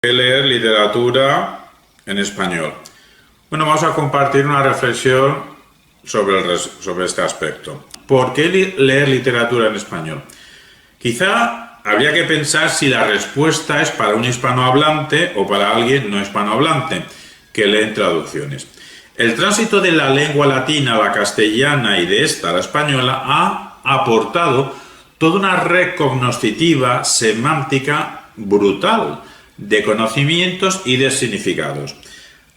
Leer literatura en español. Bueno, vamos a compartir una reflexión sobre este aspecto. ¿Por qué leer literatura en español? Quizá habría que pensar si la respuesta es para un hispanohablante o para alguien no hispanohablante que lee traducciones. El tránsito de la lengua latina a la castellana y de esta a la española ha aportado toda una red cognoscitiva, semántica brutal, de conocimientos y de significados.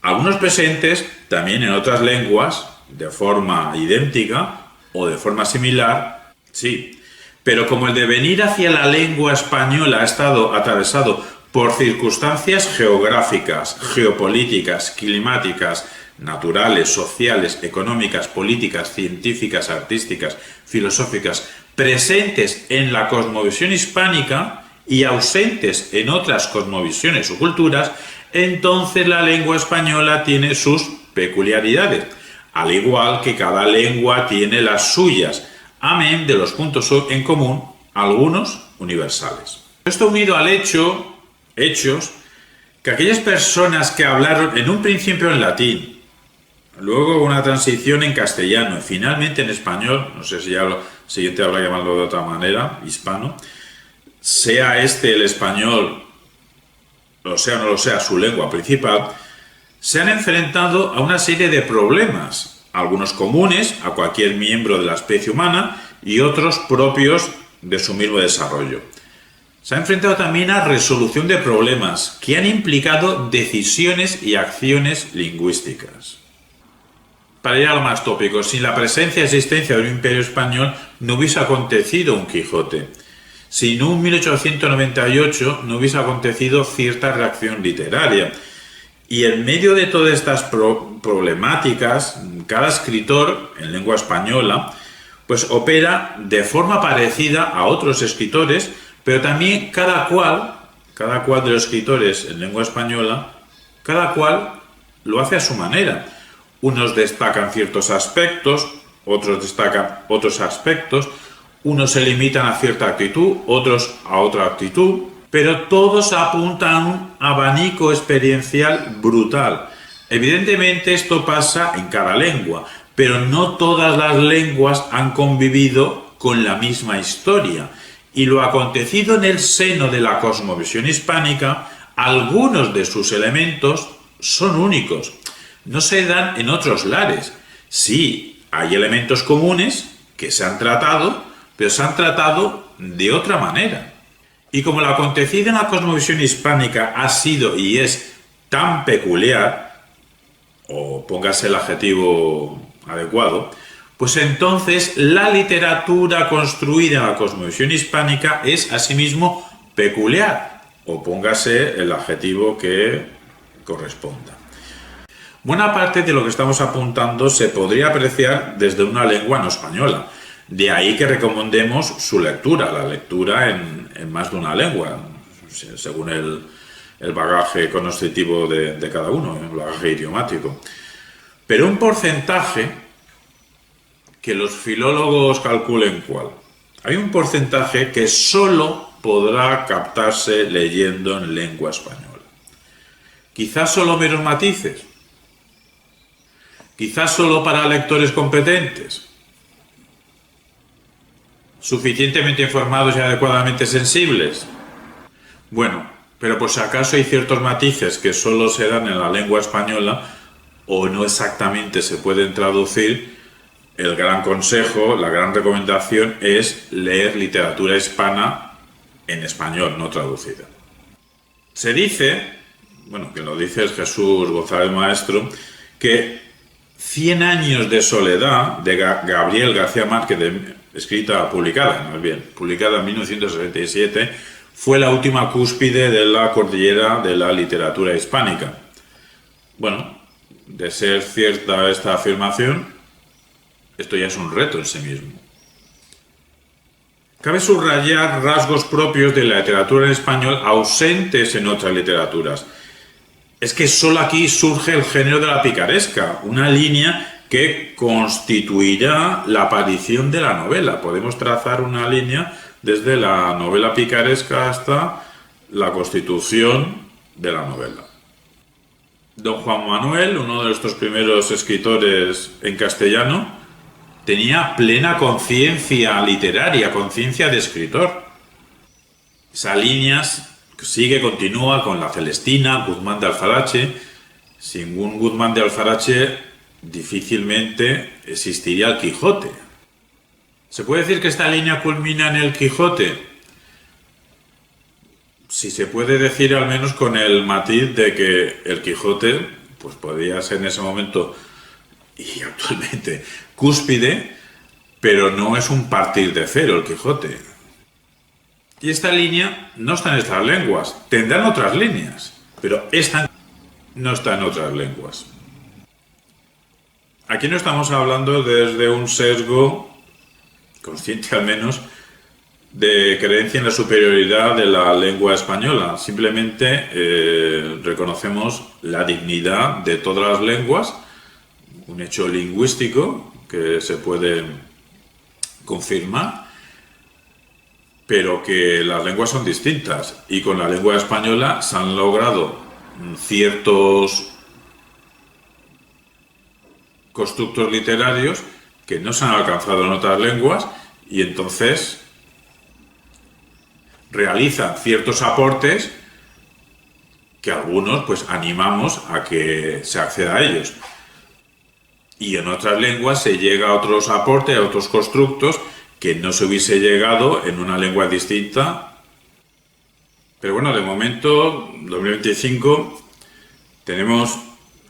Algunos presentes también en otras lenguas, de forma idéntica o de forma similar, sí. Pero como el devenir hacia la lengua española ha estado atravesado por circunstancias geográficas, geopolíticas, climáticas, naturales, sociales, económicas, políticas, científicas, artísticas, filosóficas, presentes en la cosmovisión hispánica y ausentes en otras cosmovisiones o culturas, entonces la lengua española tiene sus peculiaridades, al igual que cada lengua tiene las suyas, amén de los puntos en común, algunos universales. Esto unido al hechos que aquellas personas que hablaron en un principio en latín, luego una transición en castellano y finalmente en español, no sé si ya lo siguiente habrá que llamarlo de otra manera, hispano, sea este el español, o sea no lo sea su lengua principal, se han enfrentado a una serie de problemas, algunos comunes a cualquier miembro de la especie humana y otros propios de su mismo desarrollo. Se ha enfrentado también a resolución de problemas que han implicado decisiones y acciones lingüísticas. Para ir a lo más tópico, sin la presencia y existencia de un imperio español no hubiese acontecido un Quijote. Sin un 1898 no hubiese acontecido cierta reacción literaria. Y en medio de todas estas problemáticas, cada escritor en lengua española pues opera de forma parecida a otros escritores, pero también cada cual de los escritores en lengua española, cada cual lo hace a su manera. Unos destacan ciertos aspectos, otros destacan otros aspectos, unos se limitan a cierta actitud, otros a otra actitud, pero todos apuntan a un abanico experiencial brutal. Evidentemente esto pasa en cada lengua, pero no todas las lenguas han convivido con la misma historia. Y lo acontecido en el seno de la cosmovisión hispánica, algunos de sus elementos son únicos. No se dan en otros lares. Sí, hay elementos comunes que se han tratado, pero se han tratado de otra manera. Y como lo acontecido en la cosmovisión hispánica ha sido y es tan peculiar, o póngase el adjetivo adecuado, pues entonces la literatura construida en la cosmovisión hispánica es asimismo peculiar, o póngase el adjetivo que corresponda. Buena parte de lo que estamos apuntando se podría apreciar desde una lengua no española. De ahí que recomendemos su lectura, la lectura en más de una lengua, según el bagaje cognoscitivo de cada uno, el bagaje idiomático. Pero un porcentaje, que los filólogos calculen cuál, hay un porcentaje que solo podrá captarse leyendo en lengua española. Quizás solo meros matices, quizás solo para lectores competentes, suficientemente informados y adecuadamente sensibles. Bueno, pero por si acaso hay ciertos matices que solo se dan en la lengua española o no exactamente se pueden traducir, el gran consejo, la gran recomendación es leer literatura hispana en español, no traducida. Se dice, bueno, que lo dice Jesús González Maestro, que 100 años de soledad de Gabriel García Márquez, publicada en 1967, fue la última cúspide de la cordillera de la literatura hispánica. Bueno, de ser cierta esta afirmación, esto ya es un reto en sí mismo. Cabe subrayar rasgos propios de la literatura en español ausentes en otras literaturas. Es que solo aquí surge el género de la picaresca, una línea que constituirá la aparición de la novela. Podemos trazar una línea desde la novela picaresca hasta la constitución de la novela. Don Juan Manuel, uno de nuestros primeros escritores en castellano, tenía plena conciencia literaria, conciencia de escritor. Esa línea continúa con la Celestina, Guzmán de Alfarache. Sin un Guzmán de Alfarache difícilmente existiría el Quijote. ¿Se puede decir que esta línea culmina en el Quijote? Si se puede decir, al menos con el matiz de que el Quijote pues podía ser en ese momento y actualmente cúspide, pero no es un partir de cero el Quijote. Y esta línea no está en estas lenguas. Tendrán otras líneas, pero esta no está en otras lenguas. Aquí no estamos hablando desde un sesgo, consciente al menos, de creencia en la superioridad de la lengua española. Simplemente reconocemos la dignidad de todas las lenguas, un hecho lingüístico que se puede confirmar, pero que las lenguas son distintas y con la lengua española se han logrado ciertos constructos literarios que no se han alcanzado en otras lenguas y entonces realizan ciertos aportes que algunos pues animamos a que se acceda a ellos. Y en otras lenguas se llega a otros aportes, a otros constructos que no se hubiese llegado en una lengua distinta. Pero bueno, de momento, 2025, tenemos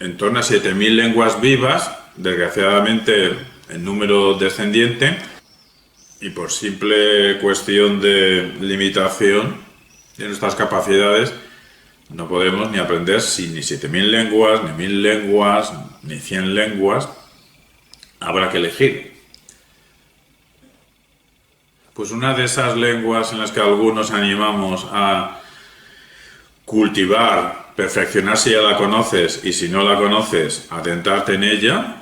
en torno a 7.000 lenguas vivas, desgraciadamente en número descendiente, y por simple cuestión de limitación de nuestras capacidades, no podemos ni aprender ni 7.000 lenguas, ni 1.000 lenguas, ni 100 lenguas. Habrá que elegir. Pues una de esas lenguas en las que algunos animamos a cultivar, perfeccionar si ya la conoces y si no la conoces, adentrarte en ella,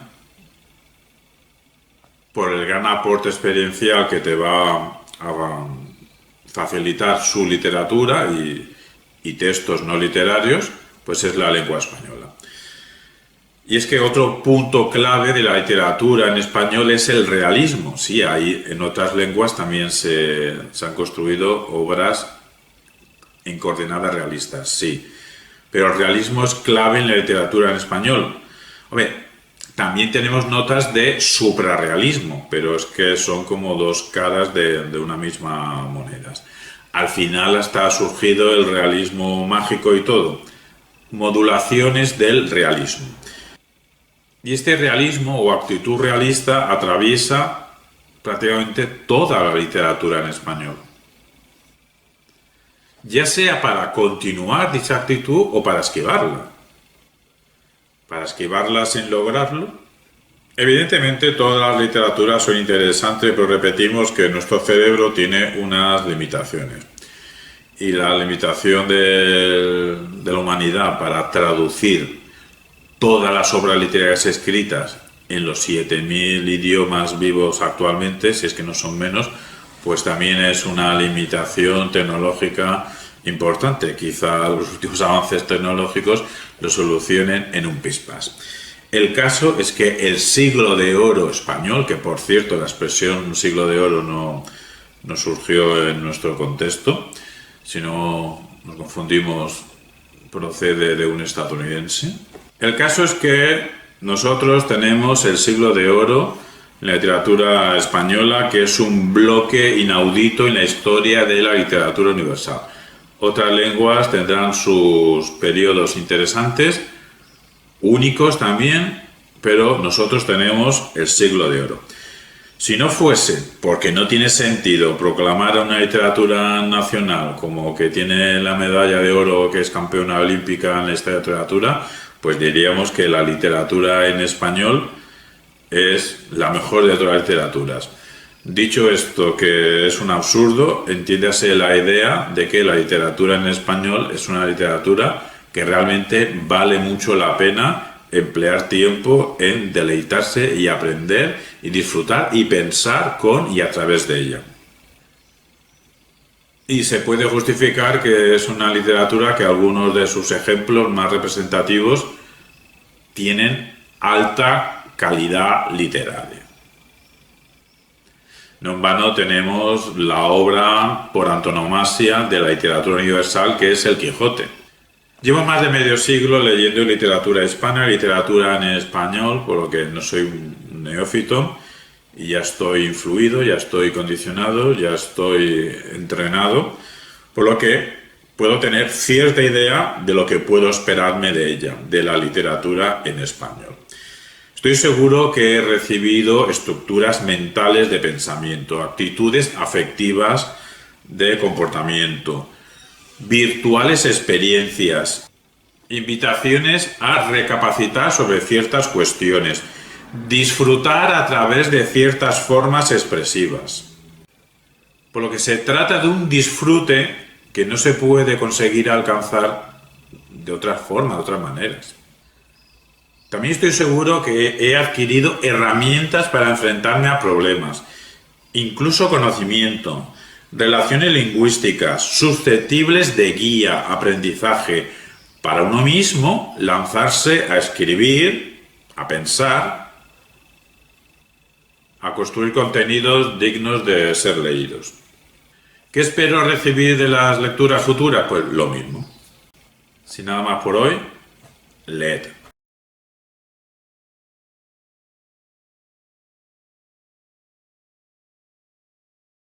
por el gran aporte experiencial que te va a facilitar su literatura y textos no literarios, pues es la lengua española. Y es que otro punto clave de la literatura en español es el realismo. Sí, hay en otras lenguas también se han construido obras en coordenadas realistas, sí. Pero el realismo es clave en la literatura en español. Hombre, también tenemos notas de suprarrealismo, pero es que son como dos caras de una misma moneda. Al final hasta ha surgido el realismo mágico y todo. Modulaciones del realismo. Y este realismo o actitud realista atraviesa prácticamente toda la literatura en español. Ya sea para continuar dicha actitud o para esquivarla. Para esquivarla sin lograrlo. Evidentemente todas las literaturas son interesantes, pero repetimos que nuestro cerebro tiene unas limitaciones. Y la limitación de la humanidad para traducir todas las obras literarias escritas en los 7.000 idiomas vivos actualmente, si es que no son menos, pues también es una limitación tecnológica importante. Quizá los últimos avances tecnológicos lo solucionen en un pispás. El caso es que el siglo de oro español, que por cierto la expresión siglo de oro no surgió en nuestro contexto, sino nos confundimos, procede de un estadounidense. El caso es que nosotros tenemos el siglo de oro en la literatura española, que es un bloque inaudito en la historia de la literatura universal. Otras lenguas tendrán sus periodos interesantes, únicos también, pero nosotros tenemos el siglo de oro. Si no fuese porque no tiene sentido proclamar a una literatura nacional como que tiene la medalla de oro, que es campeona olímpica en esta literatura, pues diríamos que la literatura en español es la mejor de todas las literaturas. Dicho esto, que es un absurdo, entiéndase la idea de que la literatura en español es una literatura que realmente vale mucho la pena emplear tiempo en deleitarse y aprender y disfrutar y pensar con y a través de ella. y se puede justificar que es una literatura que algunos de sus ejemplos más representativos tienen alta calidad literaria. No en vano tenemos la obra por antonomasia de la literatura universal, que es El Quijote. Llevo más de medio siglo leyendo literatura hispana, literatura en español, por lo que no soy un neófito y ya estoy influido, ya estoy condicionado, ya estoy entrenado, por lo que puedo tener cierta idea de lo que puedo esperarme de ella, de la literatura en español. Estoy seguro que he recibido estructuras mentales de pensamiento, actitudes afectivas de comportamiento, virtuales experiencias, invitaciones a recapacitar sobre ciertas cuestiones, disfrutar a través de ciertas formas expresivas. Por lo que se trata de un disfrute que no se puede conseguir alcanzar de otras formas, de otras maneras. También estoy seguro que he adquirido herramientas para enfrentarme a problemas, incluso conocimiento, relaciones lingüísticas, susceptibles de guía, aprendizaje, para uno mismo lanzarse a escribir, a pensar, a construir contenidos dignos de ser leídos. ¿Qué espero recibir de las lecturas futuras? Pues lo mismo. Sin nada más por hoy, leed.